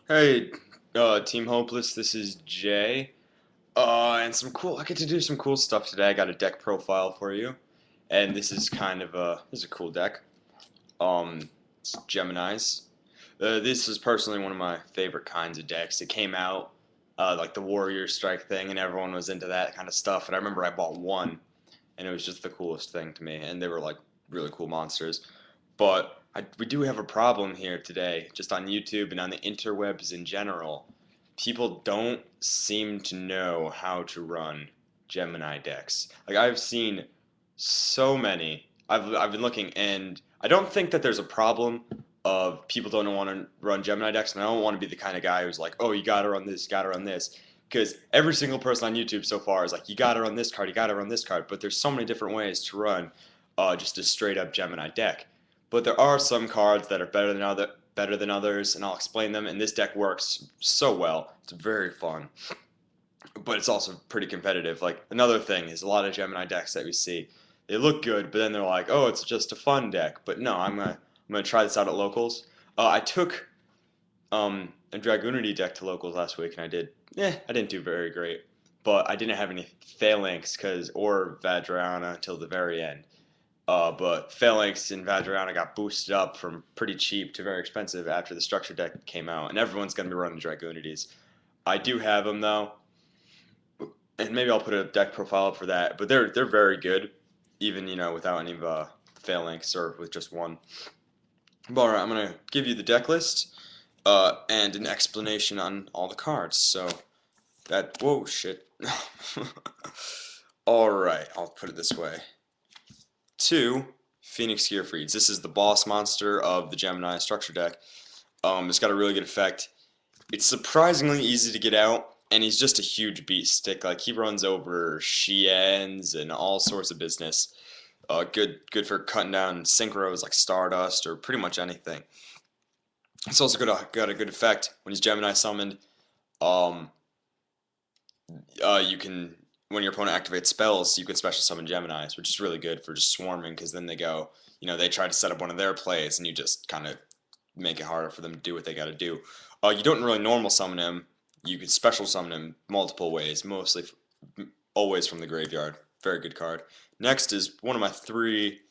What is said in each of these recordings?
Hey, Team Hopeless, this is Jay. And I get to do some cool stuff today. I got a deck profile for you, and this is this is a cool deck. It's Gemini's. This is personally one of my favorite kinds of decks. It came out, like the Warrior Strike thing, and everyone was into that kind of stuff. And I remember I bought one, and it was just the coolest thing to me. And they were like really cool monsters. But we do have a problem here today, just on YouTube and on the interwebs in general. People don't seem to know how to run Gemini decks. Like I've seen so many. I've been looking, and I don't think that there's a problem of people don't want to run Gemini decks, and I don't want to be the kind of guy who's like, oh, you gotta run this, you gotta run this. Because every single person on YouTube so far is like, you gotta run this card, you gotta run this card. But there's so many different ways to run just a straight up Gemini deck. But there are some cards that are better than others, and I'll explain them. And this deck works so well; it's very fun, but it's also pretty competitive. Like another thing is a lot of Gemini decks that we see, they look good, but then they're like, oh, it's just a fun deck. But no, I'm gonna try this out at locals. I took a Dragoonity deck to locals last week, and I didn't do very great, but I didn't have any Phalanx or Vajrayana until the very end. But Phalanx and Vajrayana got boosted up from pretty cheap to very expensive after the structure deck came out, and everyone's going to be running Dragoonities. I do have them though, and maybe I'll put a deck profile up for that. But they're very good, even without any of Phalanx or with just one. But all right, I'm gonna give you the deck list and an explanation on all the cards. So whoa shit. All right, I'll put it this way. 2, Phoenix Gearfrieds. This is the boss monster of the Gemini structure deck. It's got a really good effect. It's surprisingly easy to get out, and he's just a huge beast stick. Like he runs over Shiens and all sorts of business. Good for cutting down synchros like Stardust or pretty much anything. It's also got a good effect when he's Gemini summoned. Um, you can when your opponent activates spells, you can special summon Geminis, which is really good for just swarming because then they try to set up one of their plays, and you just kind of make it harder for them to do what they got to do. You don't really normal summon him. You could special summon him multiple ways, always from the graveyard. Very good card. Next is one of my three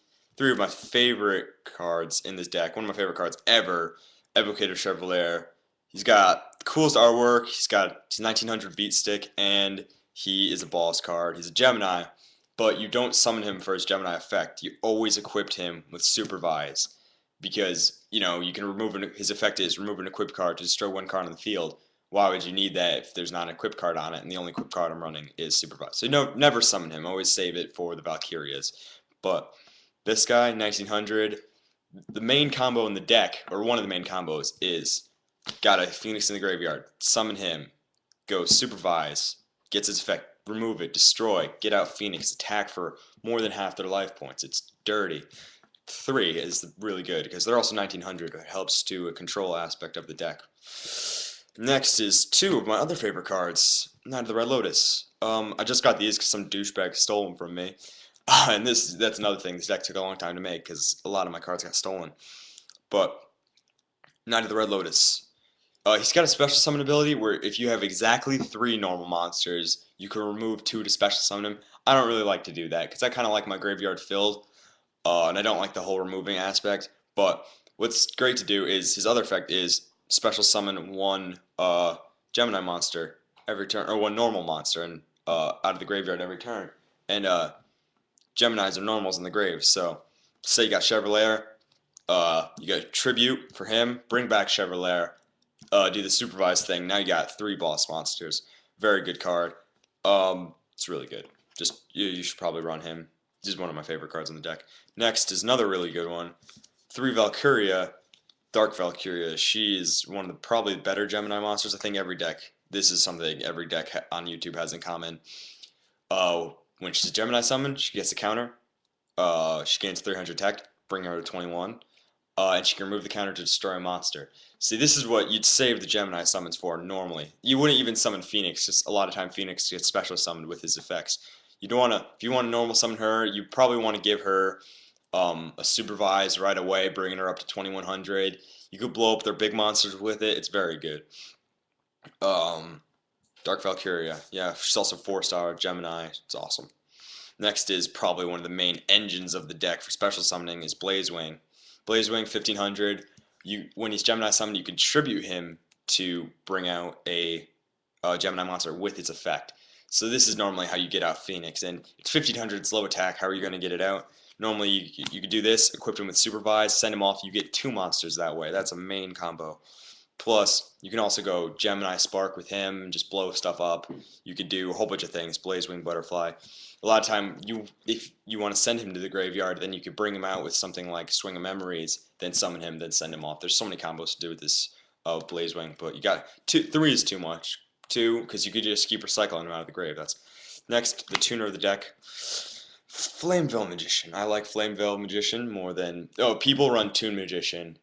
of my favorite cards in this deck. One of my favorite cards ever, Evocator Chevalier. He's got the coolest artwork. He's 1900 beat stick, and he is a boss card. He's a Gemini, but you don't summon him for his Gemini effect. You always equip him with Supervise because you can his effect is remove an equipped card to destroy one card on the field. Why would you need that if there's not an equipped card on it and the only equipped card I'm running is Supervise? So no, never summon him. Always save it for the Valkyrias. But this guy, 1900, the main combo in the deck, or one of the main combos, is got a Phoenix in the graveyard. Summon him. Go Supervise. Gets his effect. Remove it. Destroy. Get out Phoenix. Attack for more than half their life points. It's dirty. 3 is really good because they're also 1900. It helps to a control aspect of the deck. Next is 2 of my other favorite cards. Knight of the Red Lotus. I just got these because some douchebag stole them from me. And that's another thing. This deck took a long time to make because a lot of my cards got stolen. But Knight of the Red Lotus. He's got a special summon ability where if you have exactly 3 normal monsters, you can remove 2 to special summon him. I don't really like to do that because I kind of like my graveyard filled, and I don't like the whole removing aspect. But what's great to do is his other effect is special summon one Gemini monster every turn, or one normal monster and out of the graveyard every turn. And Geminis are normals in the grave. So say you got Chevalier, you got Tribute for him, bring back Chevalier, do the Supervise thing. Now you got 3 boss monsters. Very good card. It's really good. Just you should probably run him. He's one of my favorite cards on the deck. Next is another really good one. 3 Valkyria, Dark Valkyria. She is one of the probably better Gemini monsters. I think this is something every deck on YouTube has in common. When she's a Gemini summon, she gets a counter. She gains 300 tech, bring her to 21. And she can remove the counter to destroy a monster. See, this is what you'd save the Gemini summons for normally. You wouldn't even summon Phoenix, just a lot of time Phoenix gets special summoned with his effects. You don't want to, if you want to normal summon her, you probably want to give her a Supervise right away, bringing her up to 2100. You could blow up their big monsters with it. It's very good. Um, Dark Valkyria. Yeah, she's also 4-star Gemini. It's awesome. Next is probably one of the main engines of the deck for special summoning is Blazewing. Blazewing 1500. When he's Gemini summoned, you can tribute him to bring out a Gemini monster with its effect. So this is normally how you get out Phoenix, and it's 1500. It's low attack. How are you going to get it out? Normally you could do this, equip him with Supervise, send him off. You get 2 monsters that way. That's a main combo. Plus, you can also go Gemini Spark with him and just blow stuff up. You could do a whole bunch of things. Blazewing Butterfly. A lot of time, if you want to send him to the graveyard, then you could bring him out with something like Swing of Memories, then summon him, then send him off. There's so many combos to do with this Blazewing, but you got 3 is too much. 2, because you could just keep recycling him out of the grave. That's next, the tuner of the deck. Flameveil Magician. I like Flameveil Magician more than people run Toon Magician.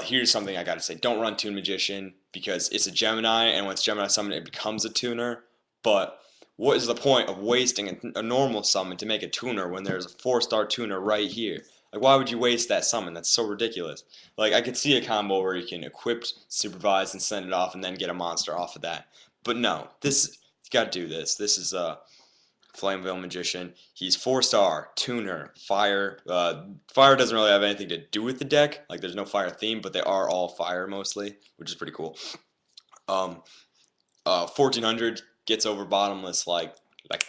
Here's something I gotta say. Don't run Toon Magician because it's a Gemini, and when it's Gemini summoned, it becomes a tuner. But what is the point of wasting a normal summon to make a tuner when there's a 4-star tuner right here? Like, why would you waste that summon? That's so ridiculous. Like, I could see a combo where you can equip, supervise, and send it off, and then get a monster off of that. But no, you gotta do this. This is Flameveil Magician. He's 4-star, tuner, fire. Fire doesn't really have anything to do with the deck. Like, there's no fire theme, but they are all fire mostly, which is pretty cool. 1400 gets over bottomless like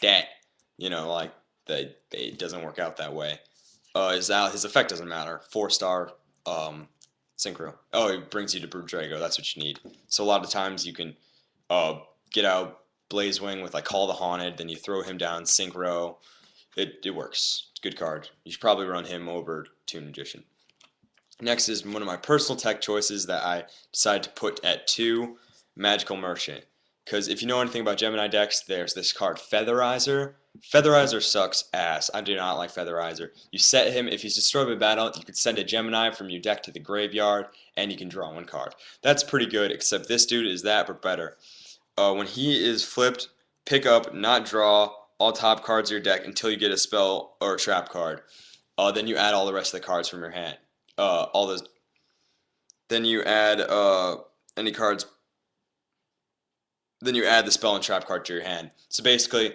that. You know, like it doesn't work out that way. His effect doesn't matter. 4-star synchro. Oh, it brings you to Brood Drago. That's what you need. So a lot of times you can get out Blazewing with like Call the Haunted, then you throw him down synchro. It works. It's a good card. You should probably run him over Toon Magician. Next is one of my personal tech choices that I decided to put at 2, Magical Merchant. Because if you know anything about Gemini decks, there's this card, Featherizer. Featherizer sucks ass. I do not like Featherizer. You set him, if he's destroyed by battle, you can send a Gemini from your deck to the graveyard, and you can draw 1 card. That's pretty good, except this dude is that, but better. When he is flipped, pick up, not draw, all top cards of your deck until you get a spell or a trap card. Then you add all the rest of the cards from your hand. Then you add any cards. Then you add the spell and trap card to your hand. So basically,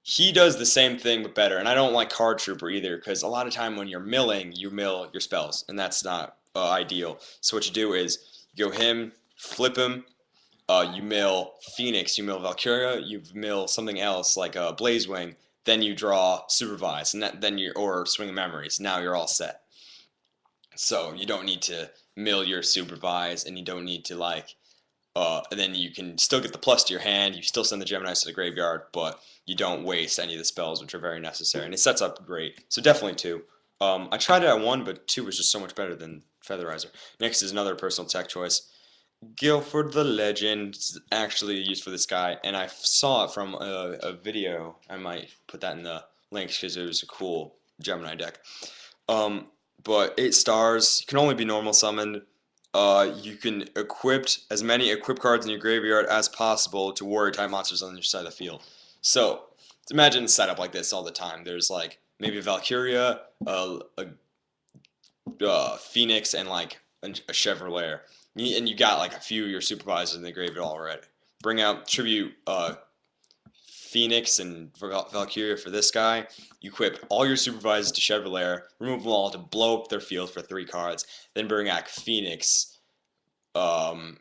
he does the same thing but better. And I don't like Card Trooper either, because a lot of time when you're milling, you mill your spells, and that's not ideal. So what you do is you go him, flip him. You mill Phoenix, you mill Valkyria, you mill something else like Blazewing. Then you draw Supervise, and or Swing of Memories. Now you're all set. So you don't need to mill your Supervise, and you don't need to and then you can still get the plus to your hand. You still send the Geminis to the graveyard, but you don't waste any of the spells, which are very necessary. And it sets up great. So definitely 2. I tried it at 1, but 2 was just so much better than Featherizer. Next is another personal tech choice. Guilford the Legend is actually used for this guy, and I saw it from a video. I might put that in the links because it was a cool Gemini deck. But 8 stars, you can only be normal summoned. You can equip as many equip cards in your graveyard as possible to warrior type monsters on your side of the field. So imagine a setup like this all the time. There's like maybe a Valkyria, a Phoenix, and like a Chevrolet. And you got like a few of your supervisors in the graveyard already. Bring out tribute Phoenix and Valkyria for this guy. You equip all your supervisors to Chevrolet, remove them all to blow up their field for 3 cards. Then bring out Phoenix, Valkyria,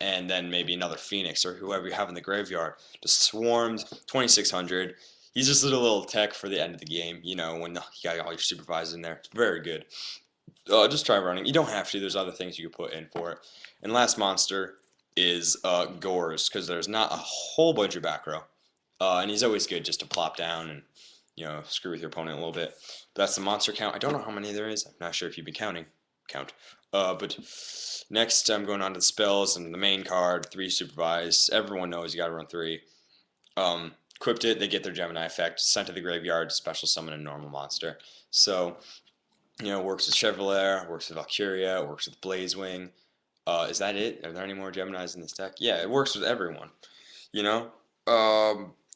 and then maybe another Phoenix or whoever you have in the graveyard. Just swarmed 2600. He's just a little tech for the end of the game, you know, when you got all your supervisors in there. It's very good. Just try running. You don't have to. There's other things you could put in for it. And last monster is Gores, because there's not a whole bunch of back row. And he's always good just to plop down and, you know, screw with your opponent a little bit. But that's the monster count. I don't know how many there is. I'm not sure if you've been counting. But next I'm going on to the spells and the main card, 3 supervise. Everyone knows you got to run 3. Equipped it, they get their Gemini effect. Sent to the graveyard, special summon a normal monster. So, you know, works with Chevrolet, works with Valkyria, works with Blazewing. Is that it? Are there any more Geminis in this deck? Yeah, it works with everyone. You know?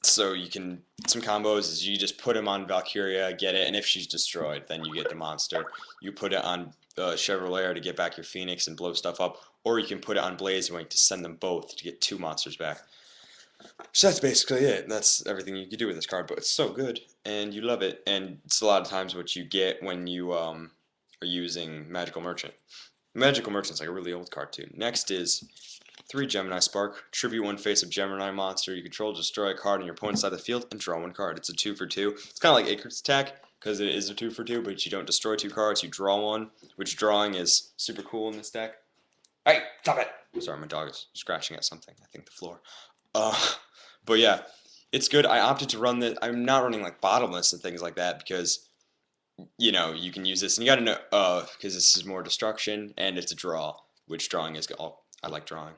So you can, some combos is you just put him on Valkyria, get it, and if she's destroyed, then you get the monster. You put it on Chevrolet to get back your Phoenix and blow stuff up, or you can put it on Blazewing to send them both to get 2 monsters back. So that's basically it. That's everything you can do with this card, but it's so good, and you love it, and it's a lot of times what you get when you are using Magical Merchant. Magical Merchant's like a really old card too. Next is 3 Gemini Spark. Tribute 1 face of Gemini monster you control, destroy a card on your opponent's side of the field, and draw 1 card. It's a 2 for 2. It's kind of like Acre's Attack, because it is a 2 for 2, but you don't destroy 2 cards, you draw 1, which drawing is super cool in this deck. Hey, stop it! Sorry, my dog is scratching at something. I think the floor. But yeah, it's good. I opted to run this. I'm not running like bottomless and things like that because, you know, you can use this. And you gotta know, because this is more destruction and it's a draw, which drawing is, oh, I like drawing.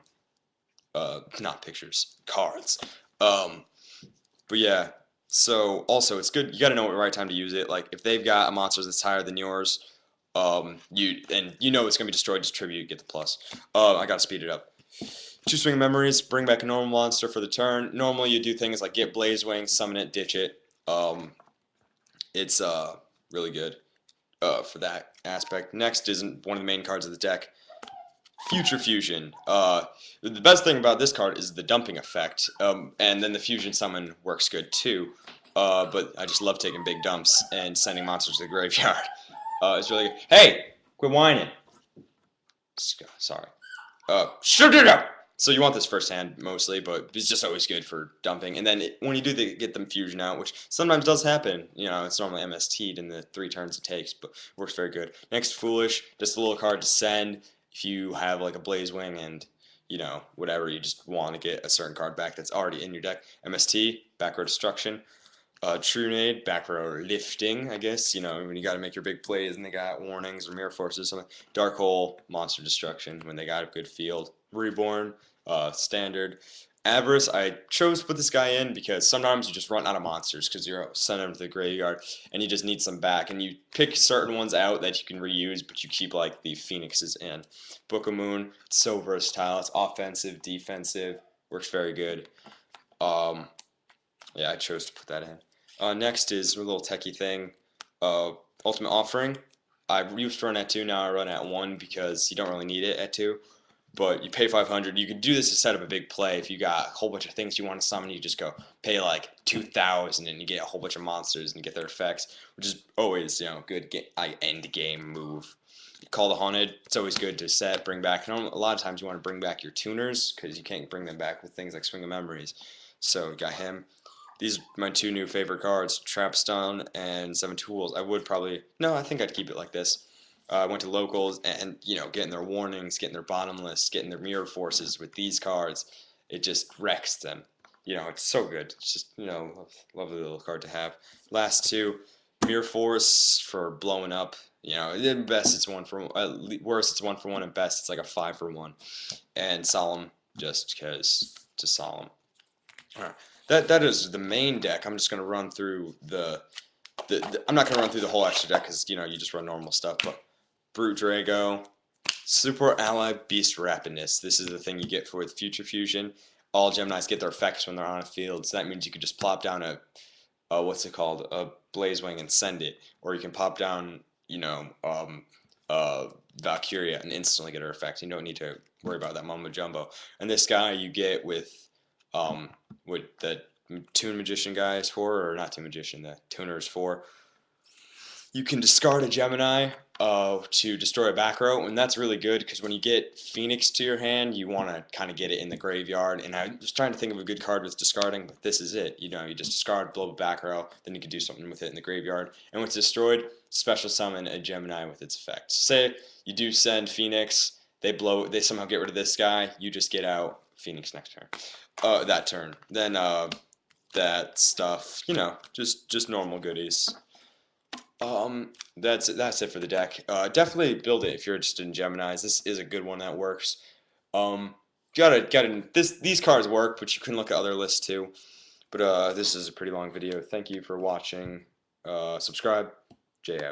Not pictures, cards. But yeah, so also it's good. You gotta know what the right time to use it. Like if they've got a monster that's higher than yours, you know it's gonna be destroyed, just tribute, get the plus. I gotta speed it up. 2 swing memories, bring back a normal monster for the turn. Normally you do things like get Blazewing, summon it, ditch it. It's really good for that aspect. Next is one of the main cards of the deck, Future Fusion. The best thing about this card is the dumping effect, and then the Fusion Summon works good too. But I just love taking big dumps and sending monsters to the graveyard. It's really good. Hey, quit whining. Sorry. Shoot it up! So you want this first hand mostly, but it's just always good for dumping. And then when you do get them fusion out, which sometimes does happen, you know, it's normally MST'd in the 3 turns it takes, but works very good. Next, Foolish, just a little card to send if you have like a Blazewing and, you know, whatever, you just want to get a certain card back that's already in your deck. MST, back row destruction. Trunade, back row lifting, I guess, you know, when you got to make your big plays and they got warnings or mirror forces or something. Dark Hole, monster destruction when they got a good field. Reborn, standard. Avarice, I chose to put this guy in because sometimes you just run out of monsters because you're sending them to the graveyard and you just need some back. And you pick certain ones out that you can reuse, but you keep like the Phoenixes in. Book of Moon, it's so versatile. It's offensive, defensive, works very good. Yeah, I chose to put that in. Next is a little techie thing, Ultimate Offering. I used to run at 2, now I run at 1 because you don't really need it at 2. But you pay 500. You can do this to set up a big play. If you got a whole bunch of things you want to summon, you just go pay like 2,000 and you get a whole bunch of monsters and you get their effects, which is always, you know, good end game move. Call the Haunted. It's always good to set, bring back. And a lot of times you want to bring back your tuners because you can't bring them back with things like Swing of Memories. So got him. These are my 2 new favorite cards, Trapstone and 7 Tools. I would probably, no, I think I'd keep it like this. I went to locals and, you know, getting their warnings, getting their bottomless, getting their mirror forces with these cards, it just wrecks them. You know, it's so good. It's just, you know, lovely little card to have. Last 2, mirror force for blowing up. You know, at best it's 1 for, worst it's 1 for 1, at best it's like a 5 for 1. And Solemn, just because, just Solemn. All right. That is the main deck. I'm just going to run through I'm not going to run through the whole extra deck because, you know, you just run normal stuff, but Brute Drago, Support Ally, Beast Rapidness. This is the thing you get for with Future Fusion. All Geminis get their effects when they're on a field, so that means you could just plop down a what's it called, a Blazewing and send it, or you can pop down, you know, Valkyria and instantly get her effect. You don't need to worry about that mumbo jumbo. And this guy you get with the Toon Magician guy is for, or not Toon Magician, the Tuner is for. You can discard a Gemini to destroy a back row, and that's really good because when you get Phoenix to your hand, you want to kind of get it in the graveyard. And I was trying to think of a good card with discarding, but this is it. You know, you just discard, blow a back row, then you can do something with it in the graveyard. And when it's destroyed, special summon a Gemini with its effects. Say you do send Phoenix, they somehow get rid of this guy, you just get out Phoenix next turn. That turn. Then that stuff, you know, just normal goodies. That's it for the deck. Definitely build it if you're interested in Geminis. This is a good one that works. These cards work, but you can look at other lists too. But this is a pretty long video. Thank you for watching. Subscribe. Jay out.